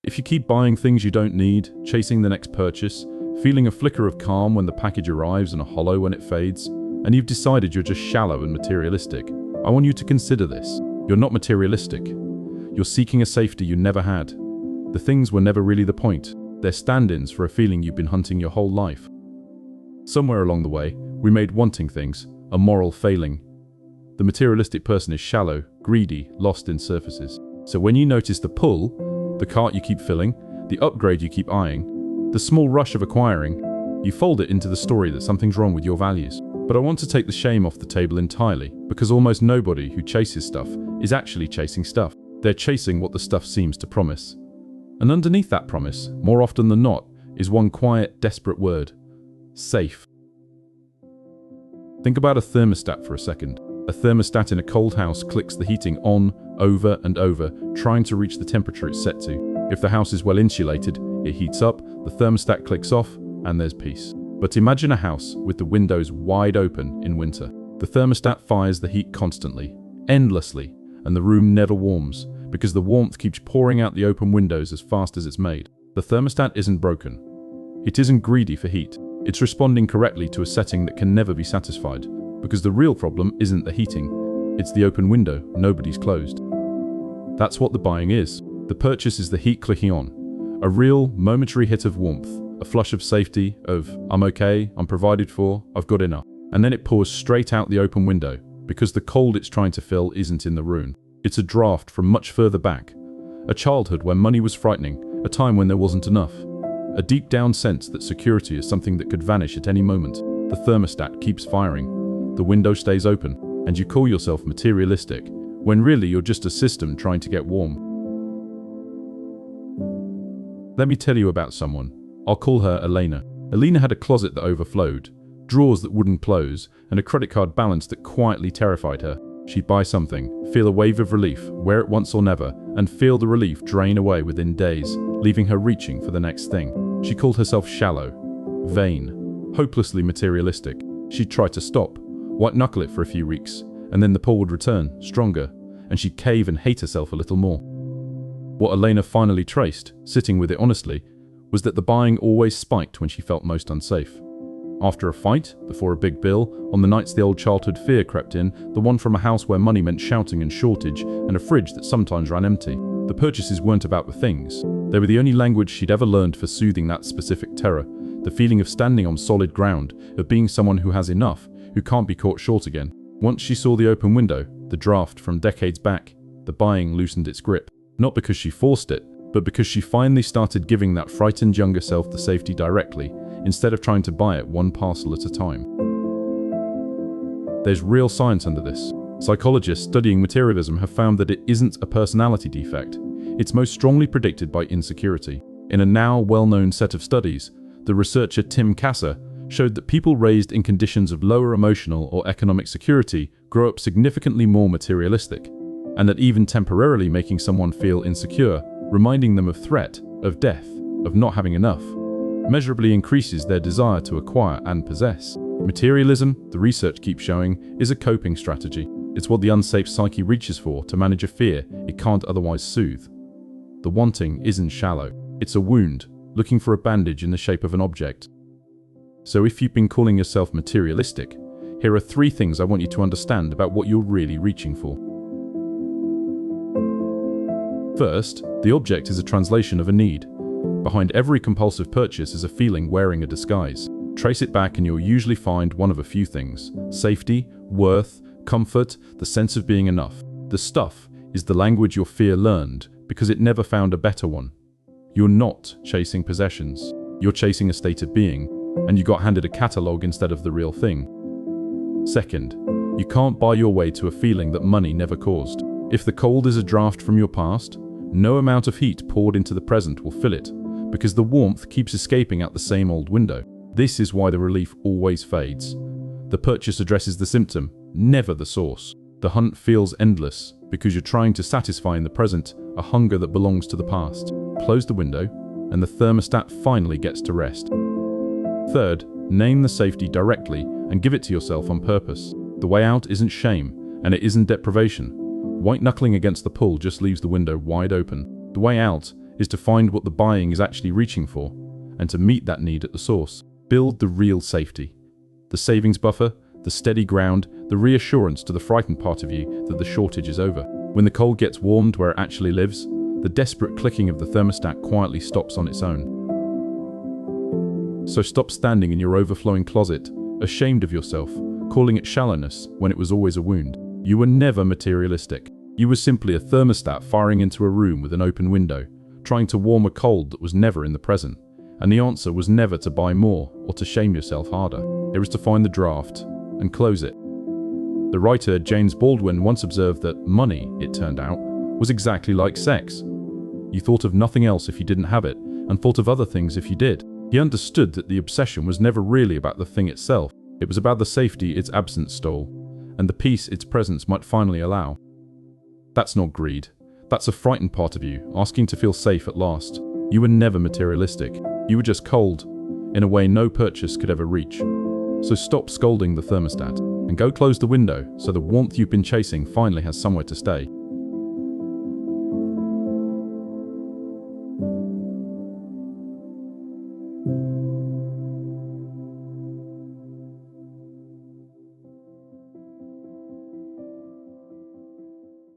If you keep buying things you don't need, chasing the next purchase, feeling a flicker of calm when the package arrives and a hollow when it fades, and you've decided you're just shallow and materialistic, I want you to consider this. You're not materialistic. You're seeking a safety you never had. The things were never really the point. They're stand-ins for a feeling you've been hunting your whole life. Somewhere along the way, we made wanting things a moral failing. The materialistic person is shallow, greedy, lost in surfaces. So when you notice the pull, the cart you keep filling, the upgrade you keep eyeing, the small rush of acquiring, you fold it into the story that something's wrong with your values. But I want to take the shame off the table entirely, because almost nobody who chases stuff is actually chasing stuff. They're chasing what the stuff seems to promise. And underneath that promise, more often than not, is one quiet, desperate word: safe. Think about a thermostat for a second. A thermostat in a cold house clicks the heating on, over and over, trying to reach the temperature it's set to. If the house is well insulated, it heats up, the thermostat clicks off, and there's peace. But imagine a house with the windows wide open in winter. The thermostat fires the heat constantly, endlessly, and the room never warms, because the warmth keeps pouring out the open windows as fast as it's made. The thermostat isn't broken. It isn't greedy for heat. It's responding correctly to a setting that can never be satisfied, because the real problem isn't the heating. It's the open window nobody's closed. That's what the buying is. The purchase is the heat clicking on. A real, momentary hit of warmth, a flush of safety, of I'm okay, I'm provided for, I've got enough. And then it pours straight out the open window, because the cold it's trying to fill isn't in the room. It's a draft from much further back. A childhood where money was frightening, a time when there wasn't enough. A deep down sense that security is something that could vanish at any moment. The thermostat keeps firing. The window stays open, and you call yourself materialistic, when really you're just a system trying to get warm. Let me tell you about someone. I'll call her Elena. Elena had a closet that overflowed, drawers that wouldn't close, and a credit card balance that quietly terrified her. She'd buy something, feel a wave of relief, wear it once or never, and feel the relief drain away within days, leaving her reaching for the next thing. She called herself shallow, vain, hopelessly materialistic. She'd try to stop, white-knuckle it for a few weeks, and then the pull would return, stronger, and she'd cave and hate herself a little more. What Elena finally traced, sitting with it honestly, was that the buying always spiked when she felt most unsafe. After a fight, before a big bill, on the nights the old childhood fear crept in, the one from a house where money meant shouting and shortage, and a fridge that sometimes ran empty. The purchases weren't about the things. They were the only language she'd ever learned for soothing that specific terror, the feeling of standing on solid ground, of being someone who has enough, who can't be caught short again. Once she saw the open window, the draft from decades back, the buying loosened its grip. Not because she forced it, but because she finally started giving that frightened younger self the safety directly, instead of trying to buy it one parcel at a time. There's real science under this. Psychologists studying materialism have found that it isn't a personality defect. It's most strongly predicted by insecurity. In a now well-known set of studies, the researcher Tim Kasser showed that people raised in conditions of lower emotional or economic security grow up significantly more materialistic, and that even temporarily making someone feel insecure, reminding them of threat, of death, of not having enough, measurably increases their desire to acquire and possess. Materialism, the research keeps showing, is a coping strategy. It's what the unsafe psyche reaches for to manage a fear it can't otherwise soothe. The wanting isn't shallow. It's a wound, looking for a bandage in the shape of an object. So if you've been calling yourself materialistic, here are 3 things I want you to understand about what you're really reaching for. First, the object is a translation of a need. Behind every compulsive purchase is a feeling wearing a disguise. Trace it back and you'll usually find one of a few things: safety, worth, comfort, the sense of being enough. The stuff is the language your fear learned because it never found a better one. You're not chasing possessions. You're chasing a state of being, and you got handed a catalogue instead of the real thing. Second, you can't buy your way to a feeling that money never caused. If the cold is a draft from your past, no amount of heat poured into the present will fill it, because the warmth keeps escaping out the same old window. This is why the relief always fades. The purchase addresses the symptom, never the source. The hunt feels endless, because you're trying to satisfy in the present a hunger that belongs to the past. Close the window, and the thermostat finally gets to rest. Third, name the safety directly and give it to yourself on purpose. The way out isn't shame, and it isn't deprivation. White-knuckling against the pull just leaves the window wide open. The way out is to find what the buying is actually reaching for, and to meet that need at the source. Build the real safety. The savings buffer, the steady ground, the reassurance to the frightened part of you that the shortage is over. When the coal gets warmed where it actually lives, the desperate clicking of the thermostat quietly stops on its own. So stop standing in your overflowing closet, ashamed of yourself, calling it shallowness when it was always a wound. You were never materialistic. You were simply a thermostat firing into a room with an open window, trying to warm a cold that was never in the present. And the answer was never to buy more or to shame yourself harder. It was to find the draft and close it. The writer James Baldwin once observed that money, it turned out, was exactly like sex. You thought of nothing else if you didn't have it, and thought of other things if you did. He understood that the obsession was never really about the thing itself. It was about the safety its absence stole, and the peace its presence might finally allow. That's not greed. That's a frightened part of you, asking to feel safe at last. You were never materialistic. You were just cold, in a way no purchase could ever reach. So stop scolding the thermostat, and go close the window so the warmth you've been chasing finally has somewhere to stay.